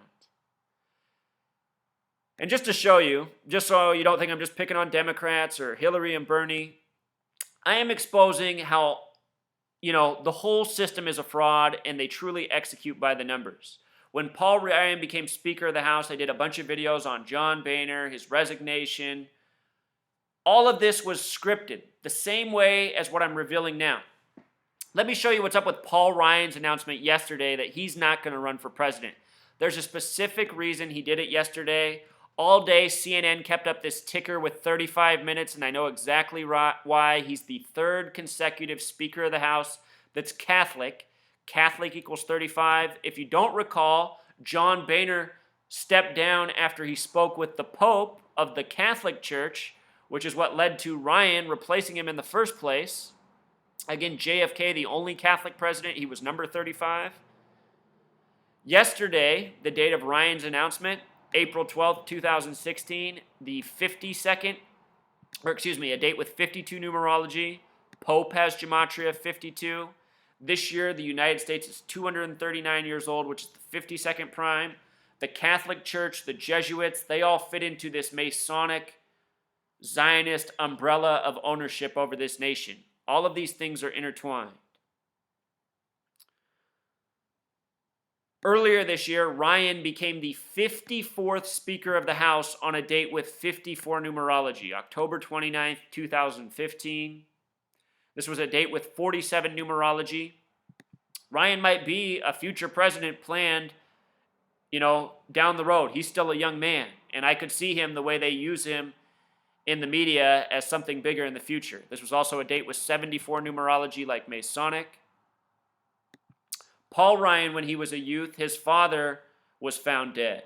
And just to show you, just so you don't think I'm just picking on Democrats or Hillary and Bernie, I am exposing how, the whole system is a fraud and they truly execute by the numbers. When Paul Ryan became Speaker of the House, I did a bunch of videos on John Boehner, his resignation. All of this was scripted, the same way as what I'm revealing now. Let me show you what's up with Paul Ryan's announcement yesterday that he's not going to run for president. There's a specific reason he did it yesterday. All day, CNN kept up this ticker with 35 minutes, and I know exactly why. He's the third consecutive Speaker of the House that's Catholic. Catholic equals 35. If you don't recall, John Boehner stepped down after he spoke with the Pope of the Catholic Church, which is what led to Ryan replacing him in the first place. Again, JFK, the only Catholic president, he was number 35. Yesterday, the date of Ryan's announcement, April 12th, 2016, a date with 52 numerology. Pope has gematria 52. This year, the United States is 239 years old, which is the 52nd prime. The Catholic Church, the Jesuits, they all fit into this Masonic Zionist umbrella of ownership over this nation. All of these things are intertwined. Earlier this year, Ryan became the 54th Speaker of the House on a date with 54 numerology, October 29th, 2015. This was a date with 47 numerology. Ryan might be a future president planned, down the road. He's still a young man, and I could see him the way they use him in the media as something bigger in the future. This was also a date with 74 numerology like Masonic. Paul Ryan, when he was a youth, his father was found dead.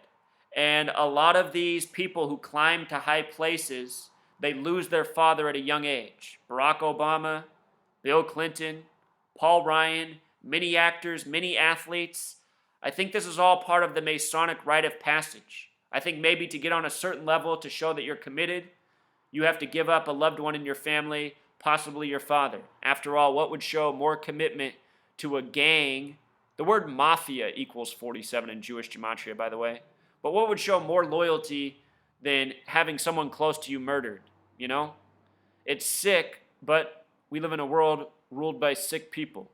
And a lot of these people who climb to high places, they lose their father at a young age. Barack Obama, Bill Clinton, Paul Ryan, many actors, many athletes. I think this is all part of the Masonic rite of passage. I think maybe to get on a certain level to show that you're committed, you have to give up a loved one in your family, possibly your father. After all, what would show more commitment to a gang? The word mafia equals 47 in Jewish gematria, by the way. But what would show more loyalty than having someone close to you murdered? It's sick, but we live in a world ruled by sick people.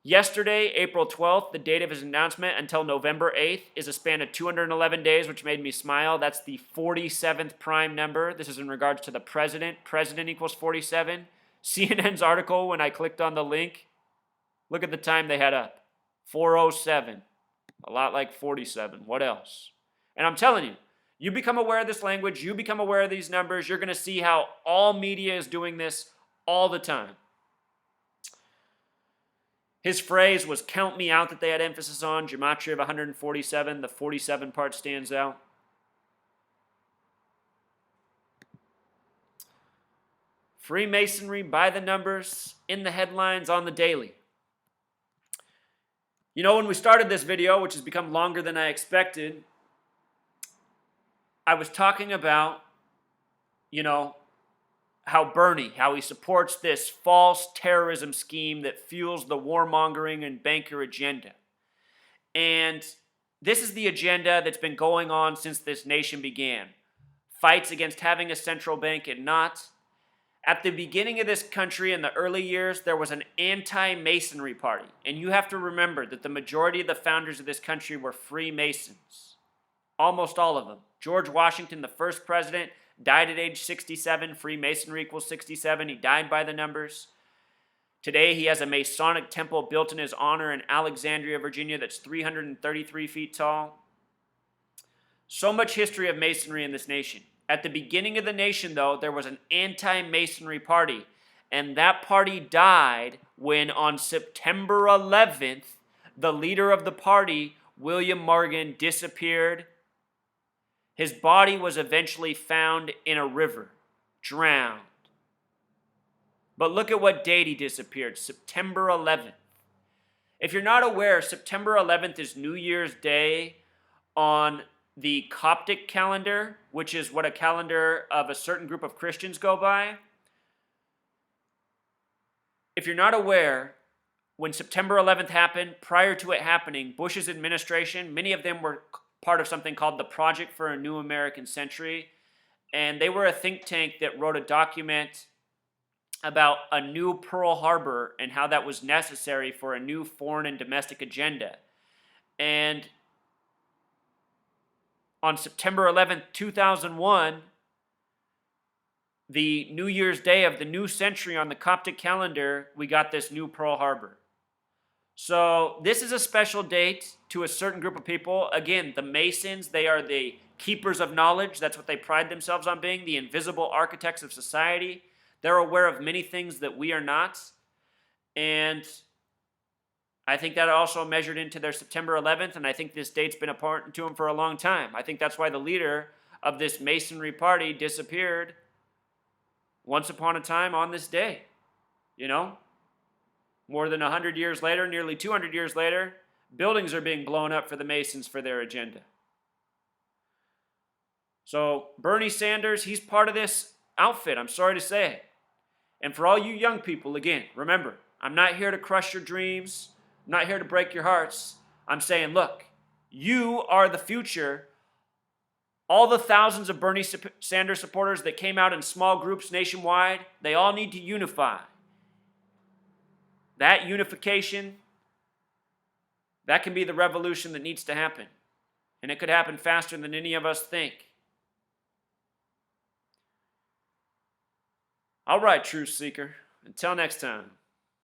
Yesterday, April 12th, the date of his announcement until November 8th is a span of 211 days, which made me smile. That's the 47th prime number. This is in regards to the president. President equals 47. CNN's article, when I clicked on the link, look at the time they had up. 4:07. A lot like 47. What else? And I'm telling you, you become aware of this language, you become aware of these numbers, you're going to see how all media is doing this all the time. His phrase was count me out that they had emphasis on. Gematria of 147. The 47 part stands out. Freemasonry by the numbers, in the headlines, on the daily. When we started this video, which has become longer than I expected, I was talking about, how he supports this false terrorism scheme that fuels the warmongering and banker agenda. And this is the agenda that's been going on since this nation began. Fights against having a central bank and not. At the beginning of this country, in the early years, there was an anti-Masonry party. And you have to remember that the majority of the founders of this country were Freemasons. Almost all of them. George Washington, the first president, died at age 67. Freemasonry equals 67. He died by the numbers. Today, he has a Masonic temple built in his honor in Alexandria, Virginia, that's 333 feet tall. So much history of Masonry in this nation. At the beginning of the nation, though, there was an anti-Masonry party, and that party died when, on September 11th, the leader of the party, William Morgan, disappeared. His body was eventually found in a river, drowned. But look at what date he disappeared, September 11th. If you're not aware, September 11th is New Year's Day on the Coptic calendar, which is what a calendar of a certain group of Christians go by. If you're not aware, when September 11th happened, prior to it happening, Bush's administration, many of them were part of something called the Project for a New American Century, and they were a think tank that wrote a document about a new Pearl Harbor and how that was necessary for a new foreign and domestic agenda. And on September 11th, 2001, the New Year's Day of the new century on the Coptic calendar, we got this new Pearl Harbor. So this is a special date to a certain group of people. Again, the Masons, they are the keepers of knowledge. That's what they pride themselves on being, the invisible architects of society. They're aware of many things that we are not. And I think that also measured into their September 11th, and I think this date's been important to them for a long time. I think that's why the leader of this Masonry party disappeared once upon a time on this day. More than 100 years later, nearly 200 years later, buildings are being blown up for the Masons for their agenda. So Bernie Sanders, he's part of this outfit, I'm sorry to say. And for all you young people, again, remember, I'm not here to crush your dreams. I'm not here to break your hearts. I'm saying, look, you are the future. All the thousands of Bernie Sanders supporters that came out in small groups nationwide, they all need to unify. That unification, that can be the revolution that needs to happen. And it could happen faster than any of us think. All right, truth seeker. Until next time.